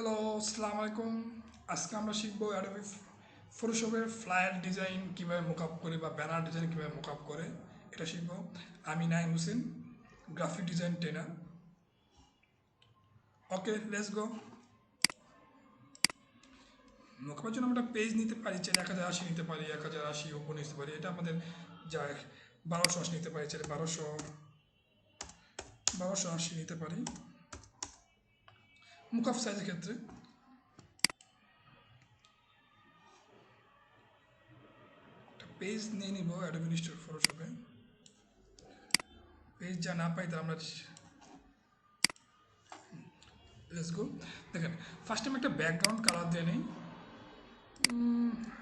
Hello, আসসালামু আলাইকুম। আজকে আমরা শিখবো অ্যাডোবি ফটোশপের ফ্লায়ার ডিজাইন কীভাবে মোকআপ করে বা ব্যানার ডিজাইন কীভাবে মোকআপ করে এটা শিখবো। আমি Naim Hossain, graphic design trainer. Okay, let's go. মোকআপের জন্য আমরা পেজ নিতে পারি, চাইলে 1080 নিতে পারি, 1080 ওপর নিতে পারি। এটা আমাদের যা 1280 নিতে পারি, চাইলে 1280 নিতে পারি মোকআপ সাইজের ক্ষেত্রে। পেজ নিয়ে নিব অ্যাডোবি ইলাস্ট্রেটর ফটোশপে। পেজ যা না পাই তা আমরা লেটস গো। দেখেন, ফার্স্ট আমি একটা ব্যাকগ্রাউন্ড কালার দিয়ে নিই,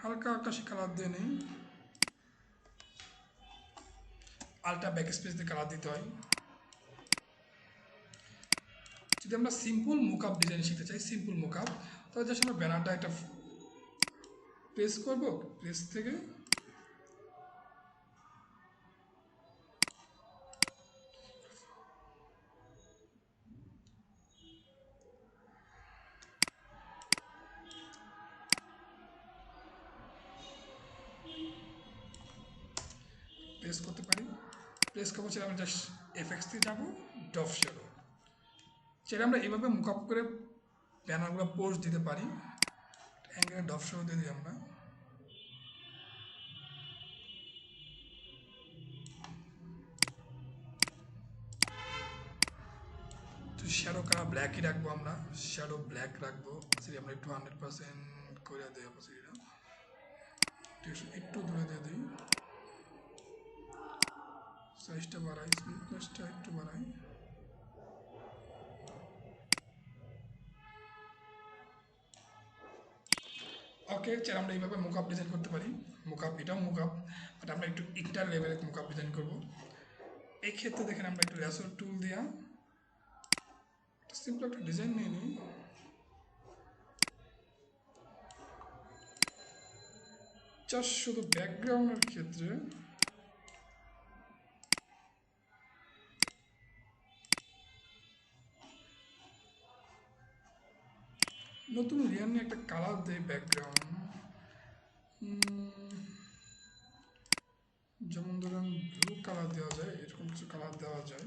হালকা আকাশি কালার দিয়ে নিই। আলটা ব্যাক স্পেস দিয়ে কালার দিতে হয়। যদি আমরা সিম্পল মোকআপ ডিজাইন শিখতে চাই, সিম্পল মোকআপ, তাহলে জাস্ট আমরা ব্যানারটা একটা প্রেস করব, প্রেস থেকে প্রেস করতে পারি। প্রেস করবো, সেটা আমরা জাস্ট এফেক্টস দিয়ে যাবো, ড্রপ শ্যাডো। সেটা আমরা এইভাবে মোকআপ করে ব্যানারগুলো পোস্ট দিতে পারি। অ্যাঙ্গেলে ড্রপ শ্যাডো দিয়ে দিই আমরা। তো শ্যাডো কালার ব্ল্যাকই রাখবো, আমরা শ্যাডো ব্ল্যাক রাখবো। সেটা আমরা একটু 100% করে দেওয়া সেটা একটু দূরে দিয়ে দিই। সাইজটা বাড়াই, স্মুথনেসটা একটু বাড়াই। ওকে, চাই আমরা এইভাবে মোকআপ ডিজাইন করতে পারি। মোকআপ, এটাও মোকআপ, বাট আমরা একটু ইন্টার লেভেলের মোকআপ ডিজাইন করব। এই ক্ষেত্রে দেখেন, আমরা একটু রেসোর টুল দিয়া সিম্পল একটা ডিজাইন নিয়ে নিই। জাস্ট শুধু ব্যাকগ্রাউন্ডের ক্ষেত্রে নতুন লেয়ার নিয়ে একটা কালার দেয় ব্যাকগ্রাউন্ড। যেমন ধরেন ব্লু কালার দেওয়া যায়, এরকম কিছু কালার দেওয়া যায়।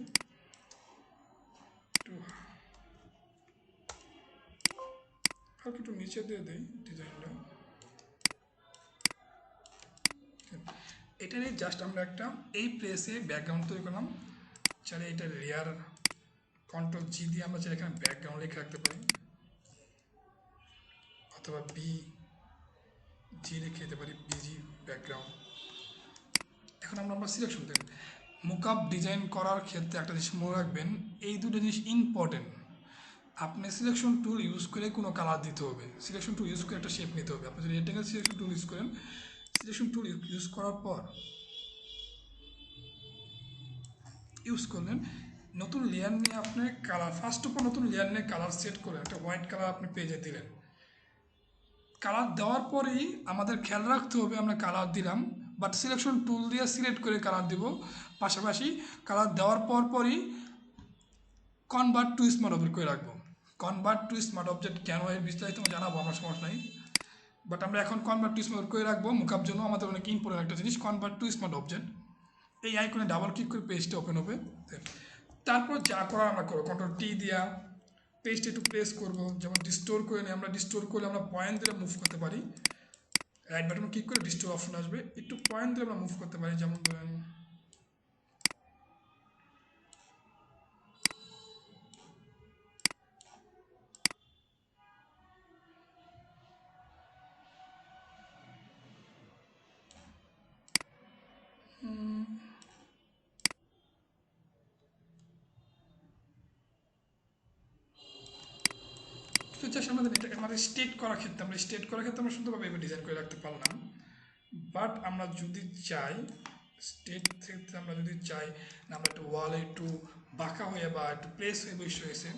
একটু হালকা একটু নিচে দিয়ে দেই ডিজাইনটা। এটা নিয়ে জাস্ট আমরা একটা এই প্লেসে ব্যাকগ্রাউন্ড তৈরি করলাম। চাইলে এটা লেয়ার কন্ট্রোল জি দিয়ে আমরা চাইলে এখানে ব্যাকগ্রাউন্ড লিখে রাখতে পারি, অথবা বি জি লিখে দিতে পারি, বিজি ব্যাকগ্রাউন্ড। এখন আমরা সিলেকশন দেব। মোকআপ ডিজাইন করার ক্ষেত্রে একটা জিনিস মনে রাখবেন, এই দুটো জিনিস ইম্পর্টেন্ট। আপনি সিলেকশন টুল ইউজ করে কোনো কালার দিতে হবে, সিলেকশন টুল ইউজ করে একটা শেপ নিতে হবে। আপনি যদি রেক্টেঙ্গেল সিলেকশন টুল ইউজ করেন, সিলেকশন টুল ইউজ করার পর ইউজ করলেন, নতুন লেয়ার নিয়ে আপনি কালার, ফার্স্ট অফ অল নতুন লেয়ার নিয়ে কালার সেট করে একটা হোয়াইট কালার আপনি পেজে দিলেন। কালার দেওয়ার পরেই আমাদের খেয়াল রাখতে হবে আমরা কালার দিলাম, বাট সিলেকশন টুল দিয়ে সিলেক্ট করে কালার দিব। পাশাপাশি কালার দেওয়ার পরই কনভার্ট টু স্মার্ট অবজেক্ট করে রাখবো। কনভার্ট টু স্মার্ট অবজেক্ট কেন, এর বিস্তারিত জানাবো, আমার সমস্যা নাই। বাট আমরা এখন কনভার্ট টু স্মার্ট করে রাখবো। মোকআপ জন্য আমাদের অনেক ইম্পর্টেন্ট একটা জিনিস, কনভার্ট টু স্মার্ট অবজেক্ট। এই আইকনে ডাবল ক্লিক করে পেজটা ওপেন হবে। তারপর যা করার আমরা করবো, কন্ট্রোল টি দিয়া পেজটা একটু প্রেস করবো। যেমন ডিস্টোর করে নিই, আমরা ডিস্টোর করলে আমরা পয়েন্ট দিলে মুভ করতে পারি। রাইট বাটন ক্লিক করে ডিস্টোর অপশন আসবে, একটু পয়েন্ট দিলে আমরা মুভ করতে পারি। যেমন ধরেন জাস্ট আমাদের এটা আমাদের স্টেট করার ক্ষেত্রে, আমরা সুন্দরভাবে এবার ডিজাইন করে রাখতে পারলাম। বাট আমরা যদি চাই স্টেট ক্ষেত্রে, আমরা যদি চাই না আমরা একটু ওয়ালে একটু বাঁকা হয়ে বা একটু প্লেস হয়ে বসে হয়েছে,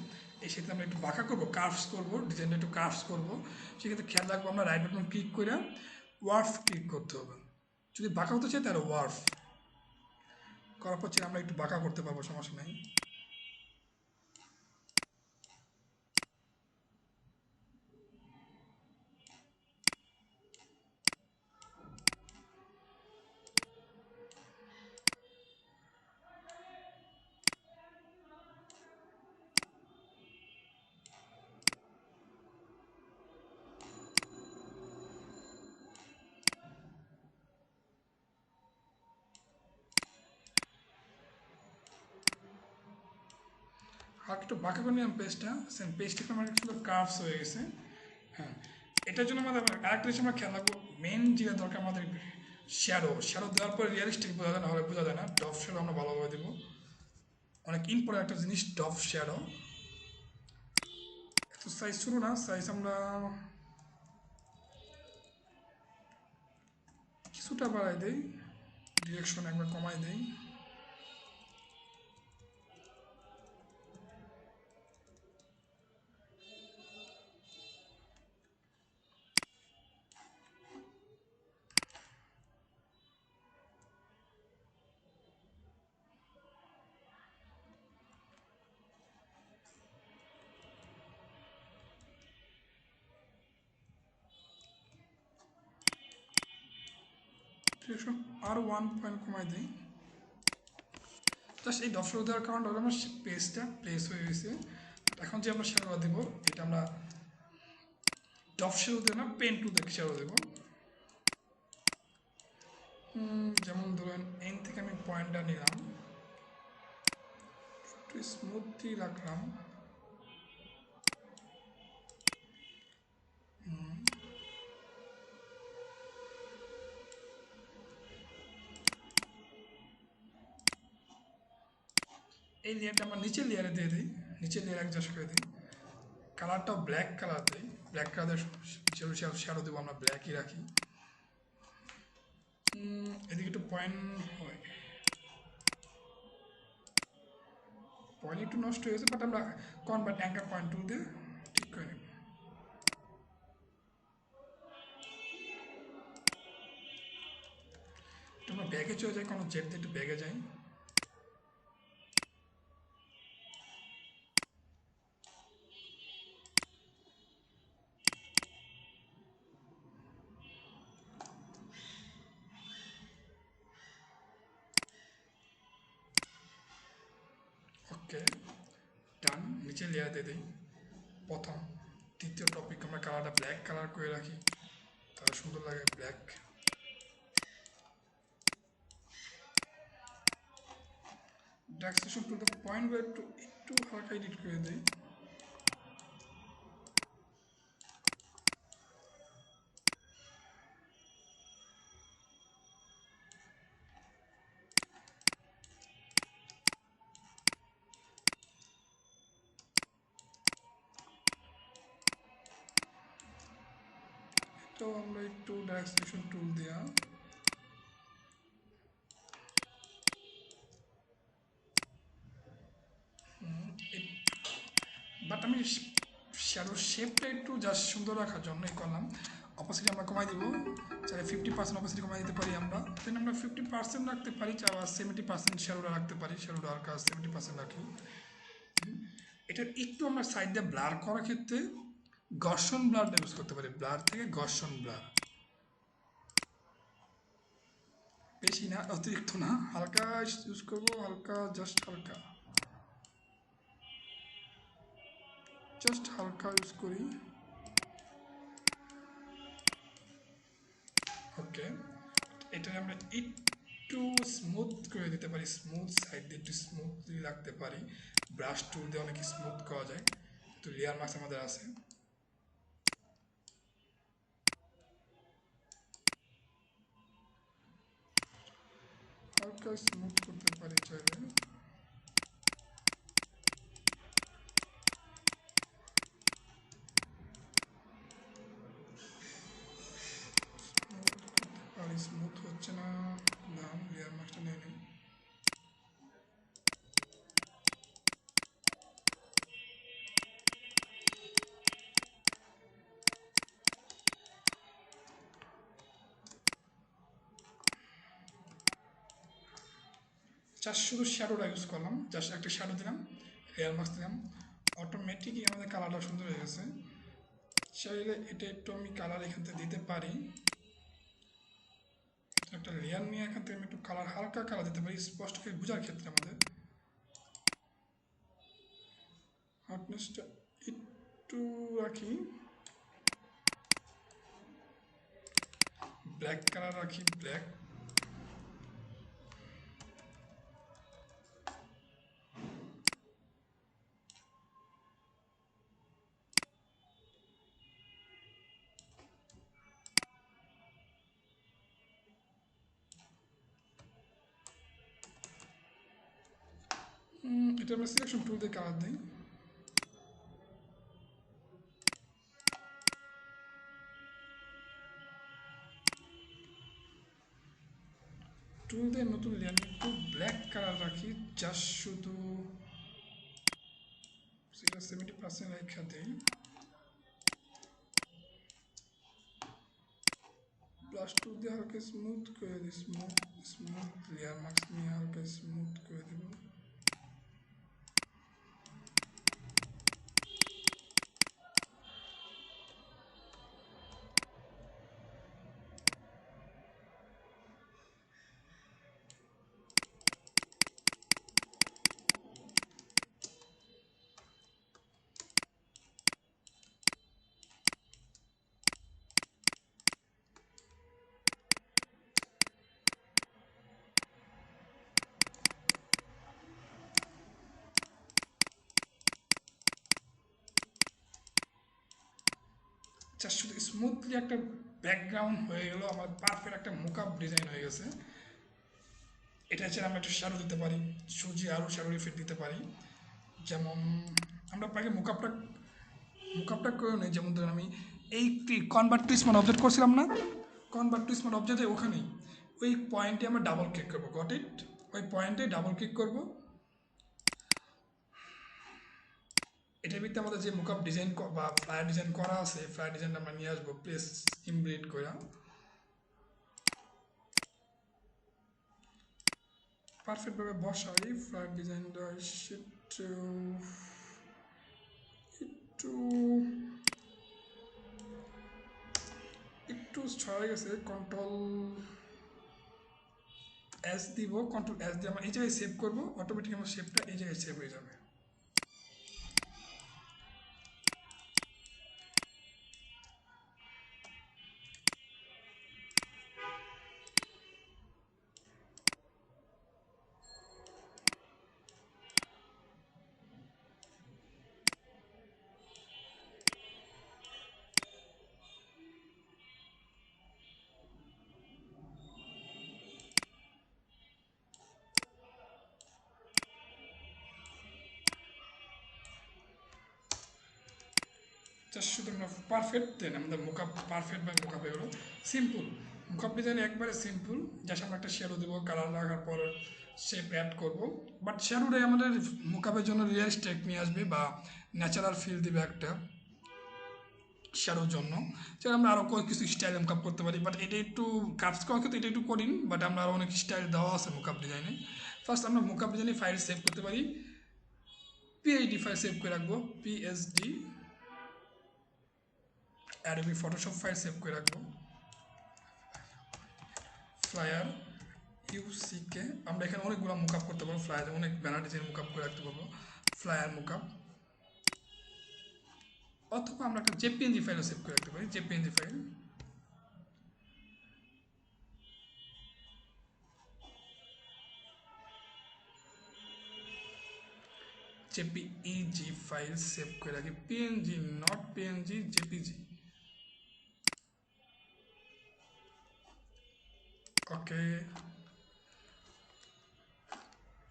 এই ক্ষেত্রে আমরা একটু বাঁকা করবো, কার্ভস করবো, ডিজাইনটা একটু কার্ভস করবো। সেক্ষেত্রে খেয়াল রাখবো, আমরা রাইট বাটন ক্লিক করে ওয়ার্ফ ক্লিক করতে হবে। যদি বাঁকা হতে চাই তাহলে ওয়ার্ফ করার পর আমরা একটু বাঁকা করতে পারবো, সমস্যা নেই। একটু বাঁকা করে নিলাম পেজটা, সেম পেজটা আমার সুন্দর কার্ভস হয়ে গেছে। হ্যাঁ, এটার জন্য আমাদের আরেকটা জিনিস আমরা খেয়াল রাখবো, মেন যেটা দরকার আমাদের শ্যাডো। শ্যাডো দেওয়ার পরে রিয়ালিস্টিক বোঝা যায় না, হলে বোঝা যায় না। ডফ শ্যাডো আমরা ভালোভাবে দেবো, অনেক ইম্পর্টেন্ট একটা জিনিস ডফ শ্যাডো। এত সাইজ শুরু না, সাইজ আমরা কিছুটা বাড়াই দিই, ডিরেকশন একবার কমাই দিই। ডিরেকশন আর 1 পয়েন্ট কমাই দিই। জাস্ট এই ডফ দেওয়ার কারণে আমার পেজটা প্লেস হয়ে গেছে। এখন যে আমরা শ্যাডো দেবো, এটা আমরা ডফ শ্যাডো দেবো না, পেন টু দেখে শ্যাডো দেবো। যেমন ধরেন এন থেকে আমি পয়েন্টটা নিলাম, একটু স্মুথলি রাখলাম। এই লেয়ারটা আমরা নিচের লেয়ারে দিয়ে দিই, নিচের লেয়ার অ্যাডজাস্ট করে দিই। কালারটাও ব্ল্যাক কালার দিই, ব্ল্যাক কালার শ্যাডো দেবো, আমরা ব্ল্যাকই রাখি। এদিকে একটু পয়েন্ট হয়, পয়েন্ট একটু নষ্ট হয়েছে, বাট আমরা কনভার্ট অ্যাঙ্কার পয়েন্ট টুল দিয়ে ঠিক করে নেব। আমরা ব্যাগে চলে যাই, কোনো জেট দিয়ে একটু ব্যাগে যাই। ওকে, ডান। নিচে লেয়ার দিয়ে দিই প্রথম। দ্বিতীয় টপিক আমরা কালারটা ব্ল্যাক কালার করে রাখি, তাহলে সুন্দর লাগে ব্ল্যাক। ড্রাগস্টেশন টুলটা পয়েন্ট বাই একটু একটু হালকা এডিট করে দিই। এটাও আমরা একটু ড্রাগস্টেশন টুল দেওয়া। বাট আমি শ্যাডোর শেপটা একটু জাস্ট সুন্দর রাখার জন্য করলাম। অপোসিটি আমরা কমাই দিব, চাই 50% অপোসিটি কমাই দিতে পারি আমরা। দেন আমরা 50% রাখতে পারি, আবার 70% শ্যাডোটা রাখতে পারি। শ্যাডোটা আর কাজ 70% রাখি। এটার একটু আমরা সাইড দিয়ে ব্লার করার ক্ষেত্রে ঘর্ষণ ব্লারটা ইউজ করতে পারি, ব্লার থেকে ঘর্ষণ ব্লার। বেশি না, অতিরিক্ত না, হালকা ইউজ করবো, হালকা, জাস্ট হালকা, জাস্ট হালকা ইউজ করি। ওকে, এটা আমরা একটু স্মুথ করে দিতে পারি, স্মুথ সাইড দিয়ে একটু স্মুথলি রাখতে পারি। ব্রাশ টুল দিয়ে অনেক স্মুথ করা যায়, তো লেয়ার মার্কস আমাদের আছে। হালকা স্মুথ করতে পারি চাইলে। আর স্মুথ হচ্ছে না, নাম লেয়ার মার্কসটা নিয়ে নিই। জাস্ট শুধু শ্যাডোটা ইউজ করলাম, জাস্ট একটা শ্যাডো দিলাম, লেয়ার মার্কস দিলাম, অটোমেটিকই আমাদের কালারটা সুন্দর হয়ে গেছে। চাইলে এটা একটু আমি কালার এখান থেকে দিতে পারি, একটা লেয়ার নিয়ে এখান থেকে আমি একটু কালার, হালকা কালার দিতে পারি স্পষ্ট করে বোঝার ক্ষেত্রে। আমাদের হার্ডনেসটা একটু রাখি, ব্ল্যাক কালার রাখি, ব্ল্যাক। এটা আমরা সিলেকশন টুল দিয়ে কালার দিই। টুল দিয়ে নতুন লেয়ার একটু ব্ল্যাক কালার রাখি, জাস্ট শুধু সেটা 70% রেখা দিই। ব্রাশ টুল দিয়ে হালকা স্মুথ করে দিই, স্মুথ লেয়ার মার্কস নিয়ে হালকা স্মুথ করে দেব। জাস্ট শুধু স্মুথলি একটা ব্যাকগ্রাউন্ড হয়ে গেল, আমার পারফেক্ট একটা মোকআপ ডিজাইন হয়ে গেছে। এটা ছাড়া আমরা একটু শ্যাডো দিতে পারি, সুজি আরও শ্যাডো ইফেক্ট দিতে পারি। যেমন আমরা আগে মোকআপটা করে নিই। যেমন ধরুন আমি এই কনভার্ট টু স্মার্ট অবজেক্ট করছিলাম না, কনভার্ট টু স্মার্ট অবজেক্টে ওখানেই ওই পয়েন্টে আমরা ডাবল ক্লিক করবো, গট ইট। ওই পয়েন্টে ডাবল ক্লিক করবো। এটার ভিত্তিতে আমাদের যে মোকআপ ডিজাইন বা ফ্লায়ার ডিজাইন করা আছে, ফ্লায়ার ডিজাইনটা আমরা নিয়ে আসবো প্লেস ইমব্রিড করে। পারফেক্টভাবে বসাই ফ্লায়ার ডিজাইনটা। একটু একটু একটু ছড়াই গেছে, কন্ট্রোল এস দিব। কন্ট্রোল এস দিয়ে আমরা এই জায়গায় সেভ করবো, অটোমেটিক আমার শেপটা এই জায়গায় সেভ হয়ে যাবে। জাস্ট শুধু আমরা পারফেক্ট দেন আমাদের মোকআপ পারফেক্ট বা মোকআপ এগুলো সিম্পল। মোকআপ ডিজাইন একবারে সিম্পল। জাস্ট আমরা একটা শ্যাডো দেবো, কালার লাগার পর শেপ অ্যাড করবো। বাট শ্যাডোটাই আমাদের মোকআপের জন্য রিয়েলিস্টিক নিয়ে আসবে বা ন্যাচারাল ফিল দিবে একটা শ্যাডোর জন্য। যেটা আমরা আরও কিছু স্টাইল মেকআপ করতে পারি, বাট এটা একটু কাজ করার ক্ষেত্রে এটা একটু কঠিন। বাট আমরা আরও অনেক স্টাইল দেওয়া আছে মোকআপ ডিজাইনে। ফার্স্ট আমরা মোকআপ ডিজাইনে ফাইল সেভ করতে পারি, পিএইচডি ফাইল সেভ করে রাখবো, PhD Adobe Photoshop file save করে রাখবো। ফ্লায়ার ইউসিকে আমরা এখানে অনেকগুলো মোকআপ করতে পারবো, ফ্লায়ার অনেক ব্যানার ডিজাইন মোকআপ করে রাখতে পারবো, ফ্লায়ার মোকআপ। অথবা আমরা একটা জেপিএনজি ফাইলও সেভ করে রাখতে পারি, জেপিএনজি ফাইল। জেপিইজি ফাইল সেভ করে রাখি, PNG not PNG, JPG. Okay,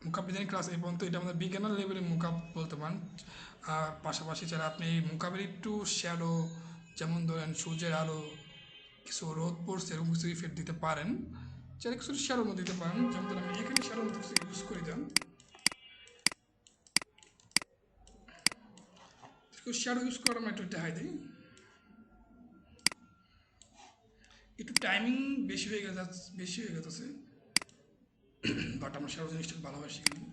mockup design class এই পর্যন্ত। এটা আমাদের বিজ্ঞানের লেভেলের মোকআপ বলতে পারেন। আর পাশাপাশি যারা আপনি এই মোকআপের একটু শ্যাডো, যেমন ধরেন সূর্যের আলো, কিছু রোদ পড়ছে এরকম কিছু ইফেক্ট দিতে পারেন, চাইলে কিছু শ্যাডো মধ্যে দিতে পারেন। যেমন ধরেন আমি এখানে শ্যাডো মধ্যে কিছু ইউজ করে দেন, শ্যাডো ইউজ করার আমরা একটু দেখাই দিই। একটু টাইমিং বেশি হয়ে গেছে, বাট আমরা শ্যাডো জিনিসটা ভালোভাবে শিখে নিই।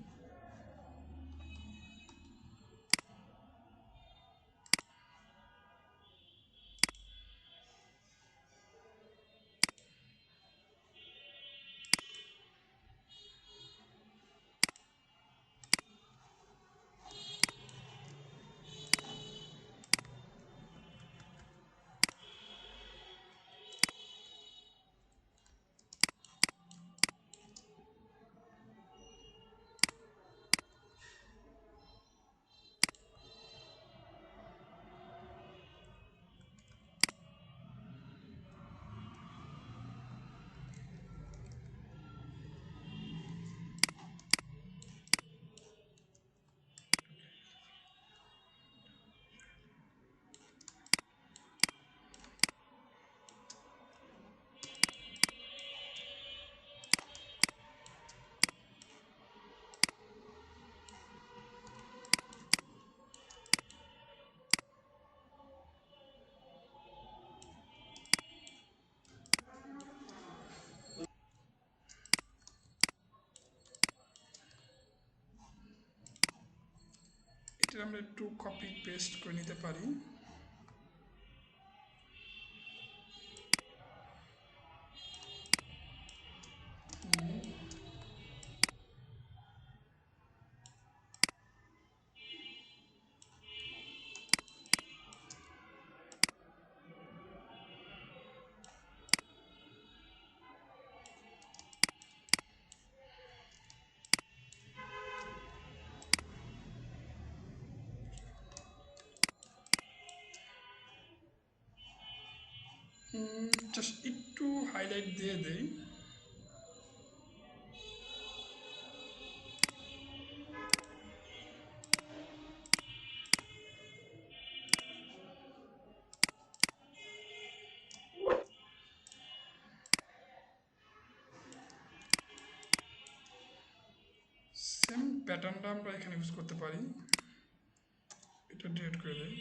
আমরা একটু কপি পেস্ট করে নিতে পারি। জাস্ট একটু হাইলাইট দিয়ে দেই। সেম প্যাটার্নটা আমরা এখানে ইউজ করতে পারি। এটা ডিলিট করে দেই।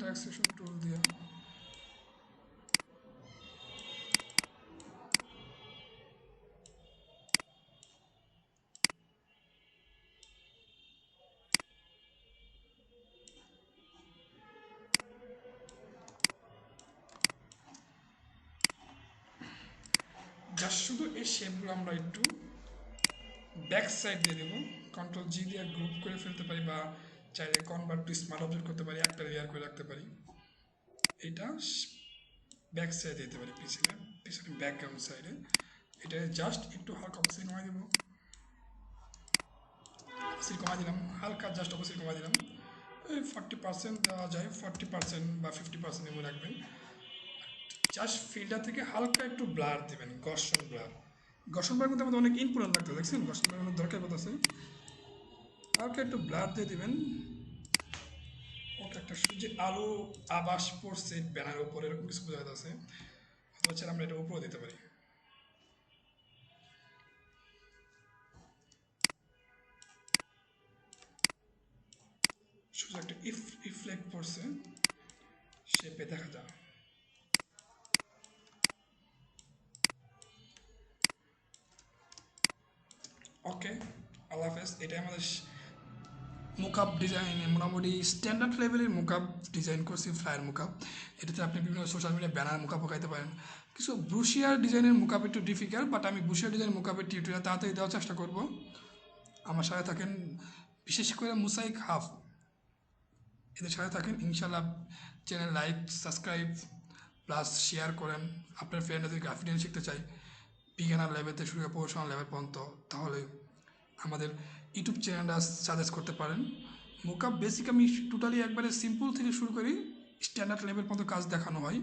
ট্যাক্সেশন টুল দিয়ে জাস্ট শুধু এই শেপগুলো আমরা একটু ব্যাক সাইড দিয়ে দেবো। কন্ট্রোল জি দিয়ে গ্রুপ করে ফেলতে পারি, বা চাইলে কনভার্ট টু স্মার্ট অবজেক্ট করতে পারি, একটা লেয়ার করে রাখতে পারি। এটা ব্যাক সাইডে দিতে পারি, পিছনে পিছনে ব্যাকগ্রাউন্ড সাইডে। এটা জাস্ট একটু হালকা অপোসিট কমাই দেবো। অপোসিট কমাই দিলাম, হালকা জাস্ট অপোসিট কমাই দিলাম। 40% দেওয়া যায়, 40% বা 50% এমন রাখবেন। জাস্ট ফিল্টার থেকে হালকা একটু ব্লার দেবেন, গর্ষণ ব্লার। গর্ষণ ব্লার কিন্তু আমাদের অনেক ইম্পর্টেন্ট লাগতো, দেখছেন গর্ষণ ব্লার অনেক দরকার আছে। হালকা একটু ব্লার দিয়ে দিবেন। ওটা একটা সূর্যের আলো আবাস পড়ছে ব্যানার উপরে, এরকম কিছু বোঝা যাচ্ছে। অথবা চাইলে আমরা এটা উপরেও দিতে পারি। শুধু একটা ইফ্লেক্ট পড়ছে, শেপে দেখা যায়। ওকে, আল্লাহ হাফেজ। এটাই আমাদের মোকআপ ডিজাইনে মোটামুটি স্ট্যান্ডার্ড লেভেলের মোকআপ ডিজাইন করছি, ফ্লায়ার মোকআপ। এটাতে আপনি বিভিন্ন সোশ্যাল মিডিয়া ব্যানার মোকআপ পাকাইতে পারেন। কিছু ব্রুশিয়ার ডিজাইনের মোকআপ একটু ডিফিকাল্ট, বাট আমি ব্রুশিয়ার ডিজাইন মোকআপের টিউটোরিয়াল তাড়াতাড়ি দেওয়ার চেষ্টা করব। আমার সাথে থাকেন, বিশেষ করে মোসাইক হাফ, এদের সাথে থাকেন ইনশাল্লাহ। Channel like, subscribe plus share করেন। আপনার ফ্রেন্ডরা যদি গ্রাফিক ডিজাইন শিখতে চাই, বিজ্ঞানার লেভেল থেকে শুরু করে প্রফেশনাল লেভেল পর্যন্ত, তাহলে আমাদের ইউটিউব চ্যানেলটা সাজেস্ট করতে পারেন। মোকআপ বেসিক আমি টোটালি একবারে সিম্পল থেকে শুরু করি, স্ট্যান্ডার্ড লেভেল পর্যন্ত কাজ দেখানো হয়,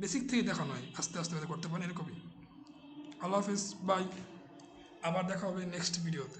বেসিক থেকে দেখানো হয়, আস্তে আস্তে করতে পারেন এরকমই। আল্লাহ হাফিজ, বাই। আবার দেখা হবে নেক্সট ভিডিওতে।